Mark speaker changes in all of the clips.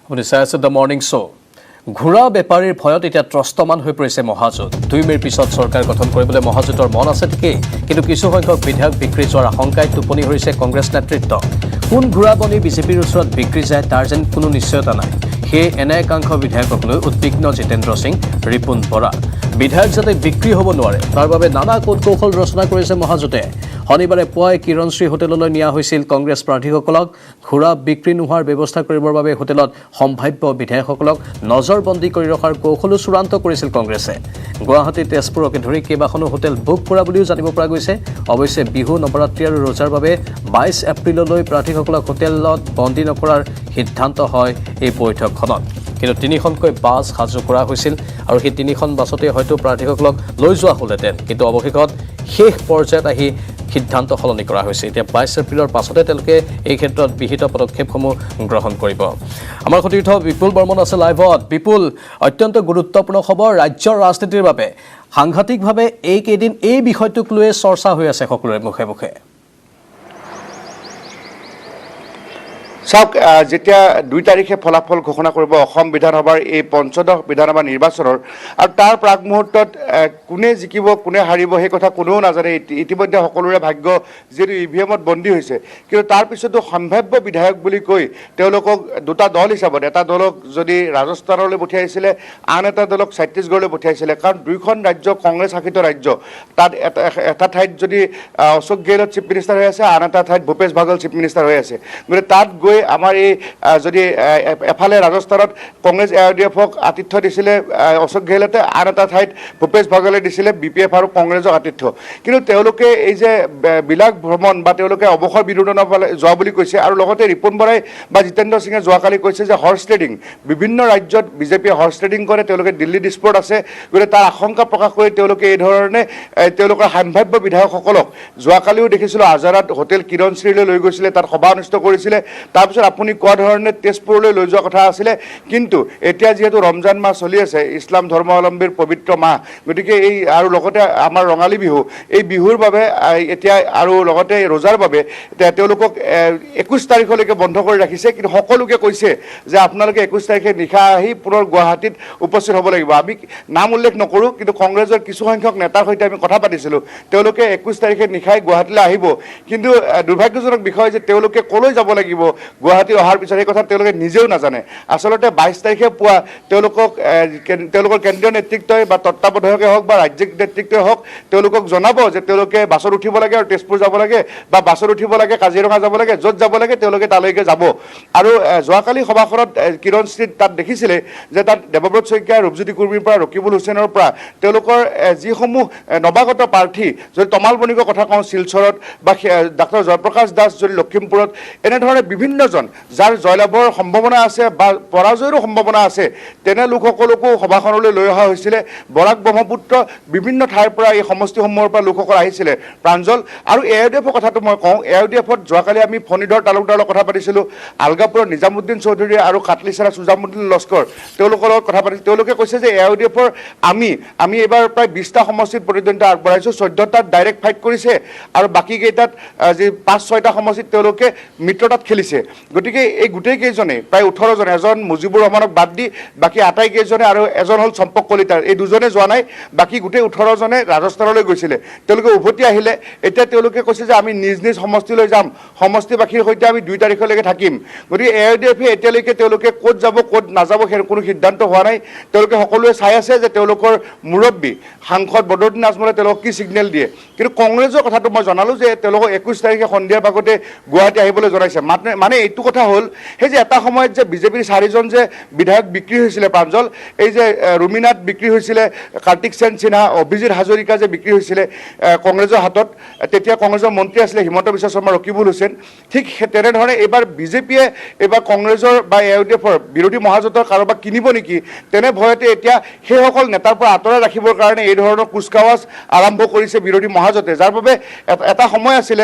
Speaker 1: আপুনি চাই আছে দ্য মৰ্নিং শ্ব'। ঘোঁৰা বেপাৰীৰ ভয়ত এতিয়া ত্ৰস্তমান হৈ পৰিছে মহাজোঁট। 2 মে'ৰ পিছত চৰকাৰ গঠন কৰিবলৈ মহাজোঁটৰ মন আছে ঠিকেই, কিন্তু কিছুসংখ্যক বিধায়ক বিক্ৰী যোৱাৰ আশংকাই টোপনি ধৰিছে কংগ্ৰেছ নেতৃত্ব। কোন ঘোঁৰা বনি বিজেপিৰ ওচৰত বিক্ৰী যায় তাৰ যেন কোনো নিশ্চয়তা নাই। সেয়ে এনে একাংশ বিধায়কক লৈ উদ্বিগ্ন জিতেন্দ্ৰ সিং, ৰিপুণ বৰা। বিধায়ক যাতে বিক্ৰী হ'ব নোৱাৰে তাৰ বাবে নানা কৌশল ৰচনা কৰিছে মহাজোঁটে। শনিবাৰে পুৱাই কিৰণশ্ৰী হোটেললৈ নিয়া হৈছিল কংগ্ৰেছ প্ৰাৰ্থীসকলক। ঘোঁৰা বিক্ৰী নোহোৱাৰ ব্যৱস্থা কৰিবৰ বাবে হোটেলত সম্ভাৱ্য বিধায়কসকলক নজৰবন্দী কৰি ৰখাৰ কৌশলো চূড়ান্ত কৰিছিল কংগ্ৰেছে। গুৱাহাটী, তেজপুৰকে ধৰি কেইবাখনো হোটেল বুক কৰা বুলিও জানিব পৰা গৈছে। অৱশ্যে বিহু, নৱৰাত্ৰি আৰু ৰোজাৰ বাবে 22 এপ্ৰিললৈ প্ৰাৰ্থীসকলক হোটেলত বন্দী নকৰাৰ সিদ্ধান্ত হয় এই বৈঠকখনত। কিন্তু 3খনকৈ বাছ সাজু কৰা হৈছিল আৰু সেই 3খন বাছতে হয়তো প্ৰাৰ্থীসকলক লৈ যোৱা হ'লহেঁতেন, কিন্তু অৱশেষত শেষ পৰ্যায়ত আহি সিদ্ধান্ত সলনি কৰা হৈছে। এতিয়া 22 এপ্ৰিলৰ পাছতে তেওঁলোকে এই ক্ষেত্ৰত বিহিত পদক্ষেপসমূহ গ্ৰহণ কৰিব। আমাৰ সতীৰ্থ বিপুল বৰ্মন আছে লাইভত। বিপুল, অত্যন্ত গুৰুত্বপূৰ্ণ খবৰ ৰাজ্যৰ ৰাজনীতিৰ বাবে। সাংঘাতিকভাৱে এইকেইদিন এই বিষয়টোক লৈয়ে চৰ্চা হৈ আছে সকলোৰে মুখে মুখে।
Speaker 2: চাওক, যেতিয়া 2 তাৰিখে ফলাফল ঘোষণা কৰিব অসম বিধানসভাৰ এই পঞ্চদশ বিধানসভা নিৰ্বাচনৰ, আৰু তাৰ প্ৰাক মুহূৰ্তত কোনে জিকিব কোনে হাৰিব সেই কথা কোনেও নাজানে। ইতিমধ্যে সকলোৰে ভাগ্য যিহেতু EVM-ত বন্দী হৈছে, কিন্তু তাৰ পিছতো সম্ভাৱ্য বিধায়ক বুলি কৈ তেওঁলোকক 2টা দল হিচাপত, এটা দলক যদি ৰাজস্থানলৈ পঠিয়াইছিলে, আন এটা দলক ছত্তীশগড়লৈ পঠিয়াইছিলে। কাৰণ 2খন ৰাজ্য কংগ্ৰেছ শাসিত ৰাজ্য। তাত এটা ঠাইত যদি অশোক গেহলট চিফ মিনিষ্টাৰ হৈ আছে, আন এটা ঠাইত ভূপেশ বাঘেল চিফ মিনিষ্টাৰ হৈ আছে। গতিকে তাত গৈ আমাৰ এই যদি এফালে ৰাজস্থানত কংগ্ৰেছ AIUDF-ক আতিথ্য দিছিলে অশোক গেহলটে, আন এটা ঠাইত ভূপেশ বাঘেলে দিছিলে BPF আৰু কংগ্ৰেছক আতিথ্য। কিন্তু তেওঁলোকে এই যে বিলাক ভ্ৰমণ বা তেওঁলোকে অৱসৰ বিনোদনৰ ফালে যোৱা বুলি কৈছে, আৰু লগতে ৰিপুণ বৰাই বা জিতেন্দ্ৰ সিঙে যোৱাকালি কৈছে যে হৰ্চ ট্ৰেডিং, বিভিন্ন ৰাজ্যত বিজেপিয়ে হৰ্চ ট্ৰেডিং কৰে, তেওঁলোকে দিল্লী ডিস্পোৰ্ট আছে। গতিকে তাৰ আশংকা প্ৰকাশ কৰি তেওঁলোকে এই ধৰণে তেওঁলোকৰ সম্ভাৱ্য বিধায়কসকলক যোৱাকালিও দেখিছিলোঁ আজাৰাত হোটেল কিৰণশ্ৰীলৈ লৈ গৈছিলে, তাত সভা অনুষ্ঠিত কৰিছিলে। তাৰপিছত আপুনি কোৱা ধৰণে তেজপুৰলৈ লৈ যোৱা কথা আছিলে। কিন্তু এতিয়া যিহেতু ৰমজান মাহ চলি আছে, ইছলাম ধৰ্মাৱলম্বীৰ পবিত্ৰ মাহ, গতিকে এই আৰু লগতে আমাৰ ৰঙালী বিহু, এই বিহুৰ বাবে এতিয়া আৰু লগতে ৰোজাৰ বাবে তেওঁলোকক 21 তাৰিখলৈকে বন্ধ কৰি ৰাখিছে। কিন্তু সকলোকে কৈছে যে আপোনালোকে 21 তাৰিখে নিশা আহি পুনৰ গুৱাহাটীত উপস্থিত হ'ব লাগিব। আমি নাম উল্লেখ নকৰোঁ, কিন্তু কংগ্ৰেছৰ কিছুসংখ্যক নেতাৰ সৈতে আমি কথা পাতিছিলোঁ। তেওঁলোকে 21 তাৰিখে নিশাই গুৱাহাটীলৈ আহিব, কিন্তু দুৰ্ভাগ্যজনক বিষয় যে তেওঁলোকে ক'লৈ যাব লাগিব গুৱাহাটী অহাৰ পিছত সেই কথা তেওঁলোকে নিজেও নাজানে। আচলতে 22 তাৰিখে পুৱা তেওঁলোকৰ কেন্দ্ৰীয় নেতৃত্বই বা তত্ত্বাৱধায়কে হওক বা ৰাজ্যিক নেতৃত্বই হওক তেওঁলোকক জনাব যে তেওঁলোকে বাছত উঠিব লাগে আৰু তেজপুৰ যাব লাগে, বা বাছত উঠিব লাগে কাজিৰঙা যাব লাগে, য'ত যাব লাগে তেওঁলোকে তালৈকে যাব। আৰু যোৱাকালি সভাখনত কিৰণশ্ৰীত তাত দেখিছিলে যে তাত দেৱব্ৰত শইকীয়া, ৰূপজ্যোতি কুৰ্মীৰ পৰা ৰকিবুল হুছেইনৰ পৰা তেওঁলোকৰ যিসমূহ নৱাগত প্ৰাৰ্থী, যদি তমাল বণিকৰ কথা কওঁ শিলচৰত, বা ডাক্তৰ জয়প্ৰকাশ দাস যদি লখিমপুৰত, এনেধৰণে বিভিন্নজন যাৰ জয়লাভৰ সম্ভাৱনা আছে বা পৰাজয়ৰো সম্ভাৱনা আছে, তেনে লোকসকলকো সভাখনলৈ লৈ অহা হৈছিলে। বৰাক ব্ৰহ্মপুত্ৰ বিভিন্ন ঠাইৰ পৰা এই সমষ্টিসমূহৰ পৰা লোকসকল আহিছিলে প্ৰাঞ্জল। আৰু AIUDF-ৰ কথাটো মই কওঁ, AIUDF-ত যোৱাকালি আমি ফণীধৰ তালুকদাৰৰ লগত কথা পাতিছিলোঁ, আলগাপুৰৰ নিজামুদ্দিন চৌধুৰী আৰু কাটলিচাৰা সুজামুদ্দিন লস্কৰ তেওঁলোকৰ লগত কথা পাতিছোঁ। তেওঁলোকে কৈছে যে AIUDF-ৰ আমি এইবাৰ প্ৰায় 20টা সমষ্টিত প্ৰতিদ্বন্দ্বিতা আগবঢ়াইছোঁ, 14টাত ডাইৰেক্ট ফাইট কৰিছে, আৰু বাকীকেইটাত যি 5-6টা সমষ্টিত তেওঁলোকে মিত্ৰতাত খেলিছে। গতিকে এই গোটেইকেইজনে প্ৰায় 18জন, এজন মুজিবুৰ ৰহমানক বাদ দি বাকী আটাইকেইজনে, আৰু এজন হ'ল চম্পক কলিতাৰ, এই দুজনে যোৱা নাই, বাকী গোটেই 18জনে ৰাজস্থানলৈ গৈছিলে। তেওঁলোকে উভতি আহিলে। এতিয়া তেওঁলোকে কৈছে যে আমি নিজ নিজ সমষ্টিলৈ যাম, সমষ্টিবাসীৰ সৈতে আমি 2 তাৰিখলৈকে থাকিম। গতিকে AIUDF-এ এতিয়ালৈকে তেওঁলোকে ক'ত যাব ক'ত নাযাব সেই কোনো সিদ্ধান্ত হোৱা নাই। তেওঁলোকে সকলোৱে চাই আছে যে তেওঁলোকৰ মুৰব্বী সাংসদ বদৰুদ্দিন আজমলে তেওঁলোকক কি ছিগনেল দিয়ে। কিন্তু কংগ্ৰেছৰ কথাটো মই জনালোঁ যে তেওঁলোকক 21 তাৰিখে সন্ধিয়াৰ ভাগতে গুৱাহাটী আহিবলৈ জনাইছে। মানে এইটো কথা হ'ল সেই যে এটা সময়ত যে বিজেপিৰ 4জন যে বিধায়ক বিক্ৰী হৈছিলে প্ৰাঞ্জল, এই যে ৰুমিনাথ বিক্ৰী হৈছিলে, কাৰ্তিক সেন সিনহা, অভিজিৎ হাজৰিকা যে বিক্ৰী হৈছিলে কংগ্ৰেছৰ হাতত, তেতিয়া কংগ্ৰেছৰ মন্ত্ৰী আছিলে হিমন্ত বিশ্ব শৰ্মা, ৰকিবুল হুছেইন। ঠিক তেনেধৰণে এইবাৰ বিজেপিয়ে এইবাৰ কংগ্ৰেছৰ বা AIUDF-ৰ বিৰোধী মহাজোঁটৰ কাৰোবাক কিনিব নেকি, তেনে ভয়তে এতিয়া সেইসকল নেতাৰ পৰা আঁতৰাই ৰাখিবৰ কাৰণে এই ধৰণৰ কুচকাৱাজ আৰম্ভ কৰিছে বিৰোধী মহাজোঁটে। যাৰ বাবে এটা সময় আছিলে,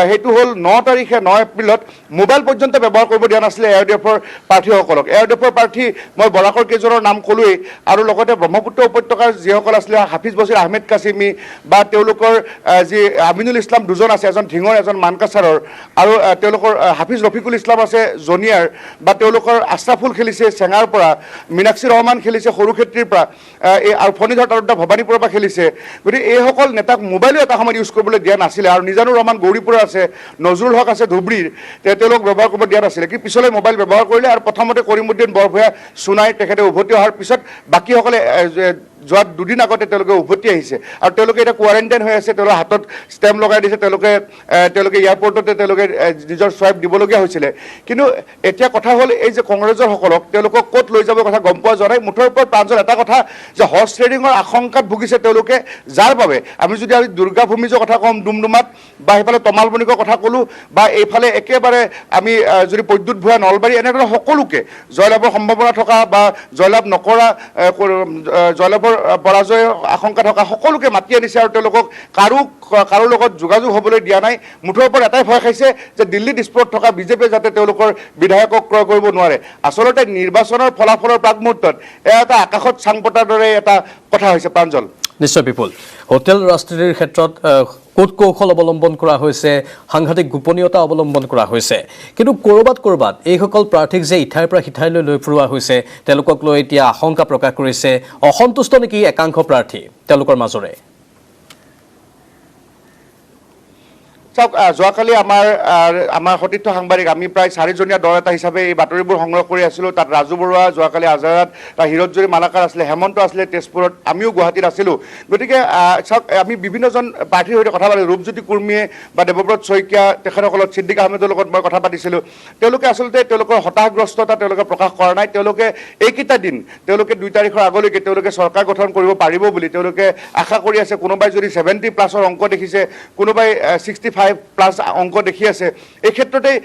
Speaker 2: সেইটো হ'ল 9 তাৰিখে 9 এপ্ৰিলত মোবাইল পৰ্যন্ত ব্যৱহাৰ কৰিব দিয়া নাছিলে ARDFৰ প্ৰাৰ্থীসকলক। ARDFৰ প্ৰাৰ্থী মই বৰাকৰ কেইজনৰ নাম ক'লোৱেই, আৰু লগতে ব্ৰহ্মপুত্ৰ উপত্যকাৰ যিসকল আছিলে হাফিজ বছিৰ আহমেদ কাছিমি বা তেওঁলোকৰ যি আমিনুল ইছলাম দুজন আছে, এজন ধিঙৰ এজন মানকাছাৰৰ, আৰু তেওঁলোকৰ হাফিজ ৰফিকুল ইছলাম আছে জনিয়াৰ, বা তেওঁলোকৰ আশ্ৰাফুল খেলিছে চেঙাৰ পৰা, মীনাক্ষী ৰহমান খেলিছে সৰুক্ষেত্ৰীৰ পৰা, আৰু ফণীধৰ তালুকদাৰ ভবানীপুৰৰ পৰা খেলিছে। গতিকে এইসকল নেতাক মোবাইলো এটা সময়ত ইউজ কৰিবলৈ দিয়া নাছিলে, আৰু নিজানুৰ ৰহমান গৌৰীপুৰৰ আছে, নজৰুল হক আছে ধুবুৰীৰ, তেওঁলোক ব্যৱহাৰ কৰিব দিয়া নাছিলে। কিন্তু পিছলৈ মোবাইল ব্যৱহাৰ কৰিলে, আৰু প্ৰথমতে কৰিমুদ্দিন বৰভূঞা সোণাই তেখেতে উভতি অহাৰ পিছত বাকীসকলে যোৱা দুদিন আগতে তেওঁলোকে উভতি আহিছে, আৰু তেওঁলোকে এতিয়া কোৱাৰেণ্টাইন হৈ আছে, তেওঁলোকৰ হাতত ষ্টেম্প লগাই দিছে, তেওঁলোকে এয়াৰপৰ্টতে তেওঁলোকে নিজৰ চুৱাইপ দিবলগীয়া হৈছিলে। কিন্তু এতিয়া কথা হ'ল এই যে কংগ্ৰেছৰসকলক তেওঁলোকক ক'ত লৈ যাব কথা গম পোৱা যোৱা নাই। মুঠৰ ওপৰত প্ৰাঞ্জল এটা কথা যে হৰ্চ ট্ৰেডিঙৰ আশংকাত ভুগিছে তেওঁলোকে, যাৰ বাবে আমি যদি দুৰ্গা ভূমিজৰ কথা কওঁ ডুমডুমাত, বা সেইফালে তমালবনিকৰ কথা ক'লোঁ, বা এইফালে একেবাৰে আমি যদি প্ৰদ্যুৎ ভূঞা নলবাৰী, এনেধৰণৰ সকলোকে জয়লাভৰ সম্ভাৱনা থকা বা জয়লাভ নকৰা, জয়লাভৰ পৰাজয়ৰ আশংকা থকা সকলোকে মাতি আনিছে, আৰু তেওঁলোকক কাৰো লগত যোগাযোগ হ'বলৈ দিয়া নাই। মুঠৰ ওপৰত এটাই ভয় খাইছে যে দিল্লীত স্পৰ্ট থকা বিজেপিয়ে যাতে তেওঁলোকৰ বিধায়কক ক্ৰয় কৰিব নোৱাৰে। আচলতে নিৰ্বাচনৰ ফলাফলৰ প্ৰাকমুহূৰ্তত এয়া এটা আকাশত চাং পতাৰ দৰে এটা কথা হৈছে প্ৰাঞ্জল।
Speaker 1: নিশ্চয় বিপুল, হোটেল ৰাজনীতিৰ ক্ষেত্ৰত কূট কৌশল অৱলম্বন কৰা হৈছে, সাংঘাতিক গোপনীয়তা অৱলম্বন কৰা হৈছে, কিন্তু ক'ৰবাত এইসকল প্ৰাৰ্থীক যে ইঠাইৰ পৰা সিঠাইলৈ লৈ ফুৰোৱা হৈছে, তেওঁলোকক লৈ এতিয়া আশংকা প্ৰকাশ কৰিছে, অসন্তুষ্ট নেকি একাংশ প্ৰাৰ্থী তেওঁলোকৰ মাজৰে?
Speaker 2: চাওক, যোৱাকালি আমাৰ সতীৰ্থ সাংবাদিক আমি প্ৰায় 4জনীয়া দল এটা হিচাপে এই বাতৰিবোৰ সংগ্ৰহ কৰি আছিলোঁ। তাত ৰাজু বৰুৱা যোৱাকালি আজাৰাত, হিৰতজুৰি মালাকাৰ আছিলে, হেমন্ত আছিলে তেজপুৰত, আমিও গুৱাহাটীত আছিলোঁ। গতিকে চাওক, আমি বিভিন্নজন প্ৰাৰ্থীৰ সৈতে কথা পাতিলোঁ। ৰূপজ্যোতি কুৰ্মীয়ে বা দেৱব্ৰত শইকীয়া, তেখেতসকলত ছিদ্দিক আহমেদৰ লগত মই কথা পাতিছিলোঁ। তেওঁলোকে আচলতে তেওঁলোকৰ হতাশগ্ৰস্ততা তেওঁলোকে প্ৰকাশ কৰা নাই। তেওঁলোকে এইকেইটা দিন তেওঁলোকে 2 তাৰিখৰ আগলৈকে তেওঁলোকে চৰকাৰ গঠন কৰিব পাৰিব বুলি তেওঁলোকে আশা কৰি আছে। কোনোবাই যদি 70+ অংক দেখিছে, কোনোবাই 65+ অংক দেখি আছে। এই ক্ষেত্ৰতেই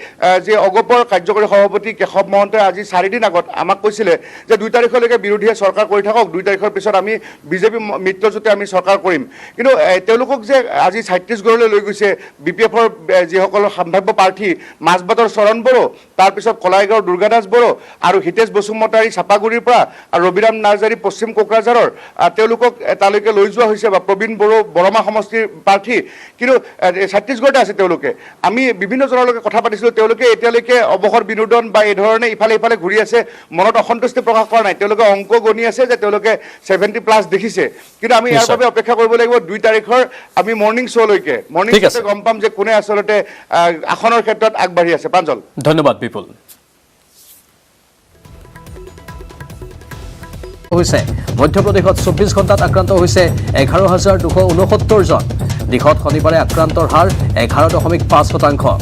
Speaker 2: যে অগপৰ কাৰ্যকৰী সভাপতি কেশৱ মহন্তই আজি 4 দিন আগত আমাক কৈছিলে যে 2 তাৰিখলৈকে বিৰোধীয়ে চৰকাৰ কৰি থাকক, 2 তাৰিখৰ পিছত আমি বিজেপি মিত্ৰজোঁটে আমি চৰকাৰ কৰিম। কিন্তু তেওঁলোকক যে আজি ছত্তীশগড়লৈ লৈ গৈছে BPFৰ যিসকল সম্ভাৱ্য প্ৰাৰ্থী, মাজবাটৰ চৰণ বড়ো, তাৰপিছত কলাইগাঁৱৰ দুৰ্গাদাস বড়ো, আৰু হিতেশ বসুমতাৰী চাপাগুৰিৰ পৰা, আৰু ৰবিৰাম নাৰ্জাৰী পশ্চিম কোকৰাঝাৰৰ, তেওঁলোকক তালৈকে লৈ যোৱা হৈছে, বা প্ৰবীণ বড়ো বৰমা সমষ্টিৰ প্ৰাৰ্থী। কিন্তু ছত্তীশগড়তে আছে তেওঁলোকে। আমি বিভিন্নজনৰ লগত কথা পাতিছিলোঁ, তেওঁলোকে এতিয়ালৈকে অৱসৰ বিনোদন বা এই ধৰণে ইফালে সিফালে ঘূৰি আছে, মনত অসন্তুষ্টি প্ৰকাশ কৰা নাই। তেওঁলোকে অংক গণি আছে যে তেওঁলোকে 70+ দেখিছে। কিন্তু আমি ইয়াৰ বাবে অপেক্ষা কৰিব লাগিব 2 তাৰিখৰ আমি মৰ্ণিং শ্ব'লৈকে। মৰ্ণিং শ্ব'তে গম পাম যে কোনে আচলতে আসনৰ ক্ষেত্ৰত আগবাঢ়ি আছে। প্ৰাঞ্জল,
Speaker 1: ধন্যবাদ বিপুল। মধ্যপ্ৰদেশত 24 ঘণ্টাত আক্ৰান্ত হৈছে 11,269 জন। দেশত শনিবাৰে আক্ৰান্তৰ হাৰ 11.5%।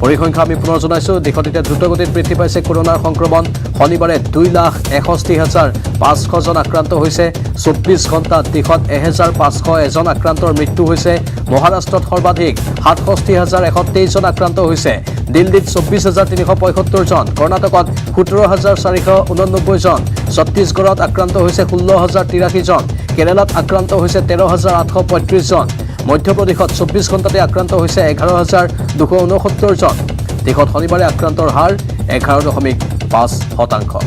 Speaker 1: পৰিসংখ্যা আমি পুনৰ জনাইছোঁ, দেশত এতিয়া দ্ৰুতগতিত বৃদ্ধি পাইছে কৰোনাৰ সংক্ৰমণ। শনিবাৰে 2,61,500 জন আক্ৰান্ত হৈছে। 24 ঘণ্টাত দেশত 1,501 আক্ৰান্তৰ মৃত্যু হৈছে। মহাৰাষ্ট্ৰত সৰ্বাধিক 67,123 জন আক্ৰান্ত হৈছে। দিল্লীত 24,375 জন, কৰ্ণাটকত 17,489 জন, ছত্তীশগড়ত আক্ৰান্ত হৈছে 16,083 জন, কেৰালাত আক্ৰান্ত হৈছে 13,835 জন। মধ্যপ্ৰদেশত 24 ঘণ্টাতে আক্ৰান্ত হৈছে 11,269 জন। দেশত শনিবাৰে আক্ৰান্তৰ হাৰ 11.5%।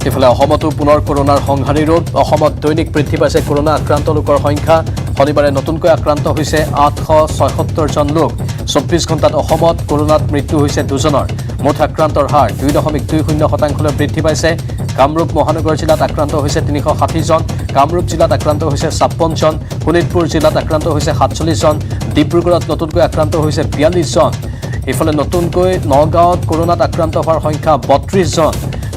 Speaker 1: ইফালে অসমতো পুনৰ কৰোনাৰ সংহাৰী ৰোগ। অসমত দৈনিক বৃদ্ধি পাইছে কৰোনা আক্ৰান্ত লোকৰ সংখ্যা। শনিবাৰে নতুনকৈ আক্ৰান্ত হৈছে 876 জন লোক। 24 ঘণ্টাত অসমত কৰোনাত মৃত্যু হৈছে 2 জনৰ। মুঠ আক্ৰান্তৰ হাৰ 2.20% বৃদ্ধি পাইছে। কামৰূপ মহানগৰ জিলাত আক্ৰান্ত হৈছে 360 জন, কামৰূপ জিলাত আক্ৰান্ত হৈছে 56 জন, শোণিতপুৰ জিলাত আক্ৰান্ত হৈছে 47 জন, ডিব্ৰুগড়ত নতুনকৈ আক্ৰান্ত হৈছে 42 জন। ইফালে নতুনকৈ নগাঁৱত কৰোনাত আক্ৰান্ত হোৱাৰ সংখ্যা 32 জন।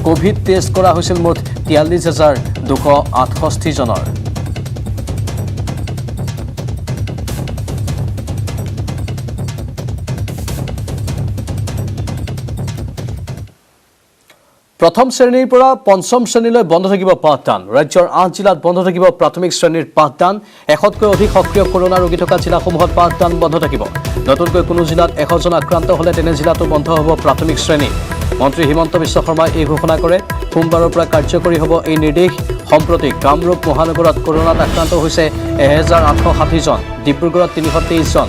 Speaker 1: কোভিড টেষ্ট কৰা হৈছিল মুঠ 43,268 জনৰ। প্ৰথম শ্ৰেণীৰ পৰা পঞ্চম শ্ৰেণীলৈ বন্ধ থাকিব পাঠদান। ৰাজ্যৰ 8 জিলাত বন্ধ থাকিব প্ৰাথমিক শ্ৰেণীৰ পাঠদান। 100তকৈ অধিক সক্ৰিয় কৰোনা ৰোগী থকা জিলাসমূহত পাঠদান বন্ধ থাকিব। নতুনকৈ কোনো জিলাত 100 জন আক্ৰান্ত হ'লে তেনে জিলাতো বন্ধ হ'ব প্ৰাথমিক শ্ৰেণী। মন্ত্ৰী হিমন্ত বিশ্ব শৰ্মাই এই ঘোষণা কৰে। সোমবাৰৰ পৰা কাৰ্যকৰী হ'ব এই নিৰ্দেশ। সম্প্ৰতি কামৰূপ মহানগৰত কৰোনাত আক্ৰান্ত হৈছে 1860 জন, ডিব্ৰুগড়ত 323 জন,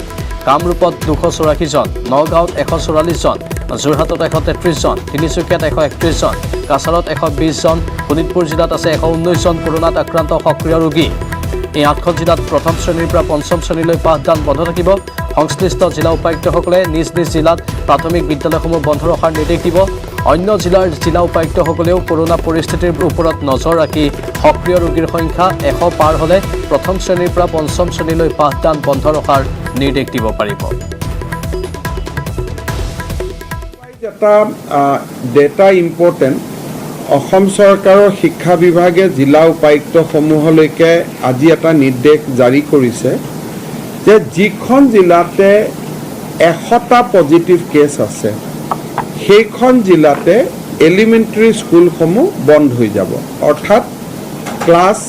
Speaker 1: কামৰূপত 284 জন, নগাঁৱত 144 জন, যোৰহাটত 133 জন, তিনিচুকীয়াত 131 জন, কাছাৰত 120 জন, শোণিতপুৰ জিলাত আছে 119 জন কৰোনাত আক্ৰান্ত সক্ৰিয় ৰোগী। এই 8খন জিলাত প্ৰথম শ্ৰেণীৰ পৰা পঞ্চম শ্ৰেণীলৈ পাঠদান বন্ধ থাকিব। সংশ্লিষ্ট জিলা উপায়ুক্তসকলে নিজ নিজ জিলাত প্ৰাথমিক বিদ্যালয়সমূহ বন্ধ ৰখাৰ নিৰ্দেশ দিব। অন্য জিলাৰ জিলা উপায়ুক্তসকলেও কৰোনা পৰিস্থিতিৰ ওপৰত নজৰ ৰাখি সক্ৰিয় ৰোগীৰ সংখ্যা 100 পাৰ হ'লে প্ৰথম শ্ৰেণীৰ পৰা পঞ্চম শ্ৰেণীলৈ পাঠদান বন্ধ ৰখাৰ নিৰ্দেশ দিব পাৰিব।
Speaker 3: এটা ডেটা ইম্পৰ্টেণ্ট, অসম চৰকাৰৰ শিক্ষা বিভাগে জিলা উপায়ুক্তসমূহলৈকে আজি এটা নিৰ্দেশ জাৰি কৰিছে যে যিখন জিলাতে 100টা পজিটিভ কেছ আছে সেইখন জিলাতে এলিমেণ্টাৰী স্কুলসমূহ বন্ধ হৈ যাব, অৰ্থাৎ ক্লাছ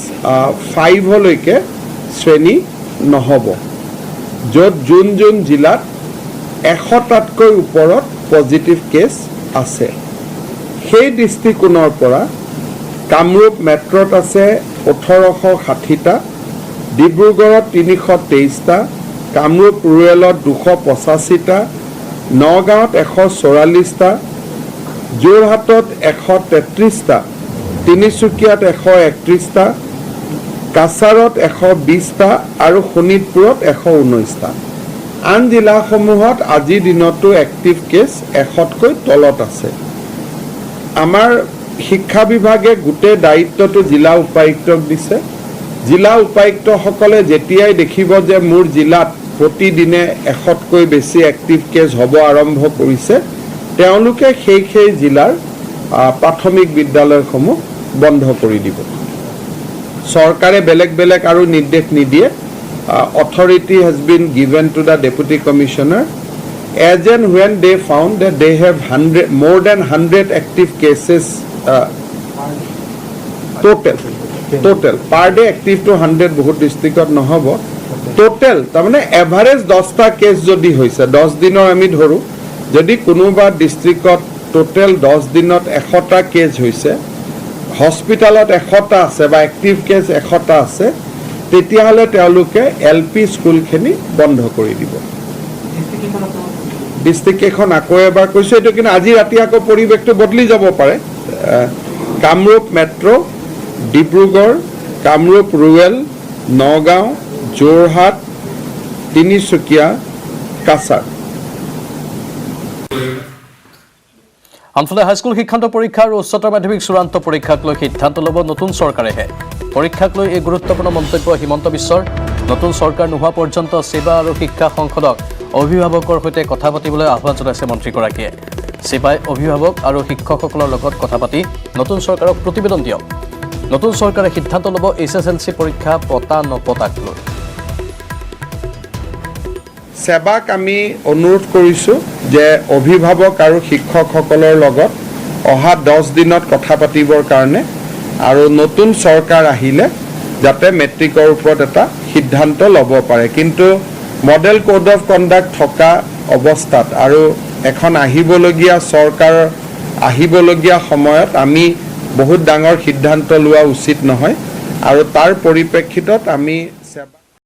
Speaker 3: 5লৈকে শ্ৰেণী নহ'ব। য'ত যোন জিলাত 100টাতকৈ ওপৰত পজিটিভ কেছ আছে। সেই দৃষ্টিকোণৰ পৰা কামৰূপ মেট্ৰত আছে 1860টা, ডিব্ৰুগড়ত 323টা, কামৰূপ ৰুৰেলত 285টা, নগাঁৱত 144টা, যোৰহাটত 133টা, তিনিচুকীয়াত 131টা, কাছাৰত 120টা আৰু শোণিতপুৰত 119টা। আন জিলাসমূহত আজিৰ দিনতো এক্টিভ কেছ 100তকৈ তলত আছে। আমাৰ শিক্ষা বিভাগে গোটেই দায়িত্বটো জিলা উপায়ুক্তক দিছে। জিলা উপায়ুক্তসকলে যেতিয়াই দেখিব যে মোৰ জিলাত প্ৰতিদিনে 100তকৈ বেছি এক্টিভ কেছ হ'ব আৰম্ভ কৰিছে, তেওঁলোকে সেই জিলাৰ প্ৰাথমিক বিদ্যালয়সমূহ বন্ধ কৰি দিব। চৰকাৰে বেলেগ আৰু নিৰ্দেশ নিদিয়ে। Authority has been given to the Deputy Commissioner as and when they found that they have more than 100 active cases total per day active to 100 বহুত ডিষ্ট্ৰিক্টত নহ'ব, টোটেল তাৰমানে এভাৰেজ 10টা কেছ যদি হৈছে 10 দিনৰ আমি ধৰোঁ, যদি কোনোবা ডিষ্ট্ৰিক্টত টোটেল 10 দিনত 100টা কেছ হৈছে, হস্পিটেলত 100টা আছে বা এক্টিভ কেছ 100টা আছে, তেতিয়াহ'লে তেওঁলোকে LP স্কুলখিনি বন্ধ কৰি দিব। ডিষ্ট্ৰিক্টকেইখন আকৌ এবাৰ কৈছোঁ, এইটো কিন্তু আজি ৰাতি আকৌ পৰিৱেশটো বদলি যাব পাৰে। Kamrup metro', Dibrugarh, Kamrup rural, Nagaon, Jorhat, Tinsukia, Cachar.
Speaker 1: আনফালে হাইস্কুল শিক্ষান্ত পৰীক্ষা আৰু উচ্চতৰ মাধ্যমিক চূড়ান্ত পৰীক্ষাক লৈ সিদ্ধান্ত ল'ব নতুন চৰকাৰেহে। পৰীক্ষাক লৈ এই গুৰুত্বপূৰ্ণ মন্তব্য হিমন্ত বিশ্বৰ। নতুন চৰকাৰ নোহোৱা পৰ্যন্ত সেৱা আৰু শিক্ষা সংসদক অভিভাৱকৰ সৈতে কথা পাতিবলৈ আহ্বান জনাইছে মন্ত্ৰীগৰাকীয়ে। সেৱাই অভিভাৱক আৰু শিক্ষকসকলৰ লগত কথা পাতি নতুন চৰকাৰক প্ৰতিবেদন দিয়ক। নতুন চৰকাৰে সিদ্ধান্ত ল'ব SSLC পৰীক্ষা পতা নপতাক লৈ।
Speaker 3: সেৱাক আমি অনুৰোধ কৰিছোঁ যে অভিভাৱক আৰু শিক্ষকসকলৰ লগত অহা 10 দিনত কথা পাতিবৰ কাৰণে, আৰু নতুন চৰকাৰ আহিলে যাতে মেট্ৰিকৰ ওপৰত এটা সিদ্ধান্ত ল'ব পাৰে। কিন্তু মডেল কোড অফ কণ্ডাক্ট থকা অৱস্থাত আৰু এখন আহিবলগীয়া চৰকাৰ আহিবলগীয়া সময়ত আমি বহুত ডাঙৰ সিদ্ধান্ত লোৱা উচিত নহয়, আৰু তাৰ পৰিপ্ৰেক্ষিতত আমি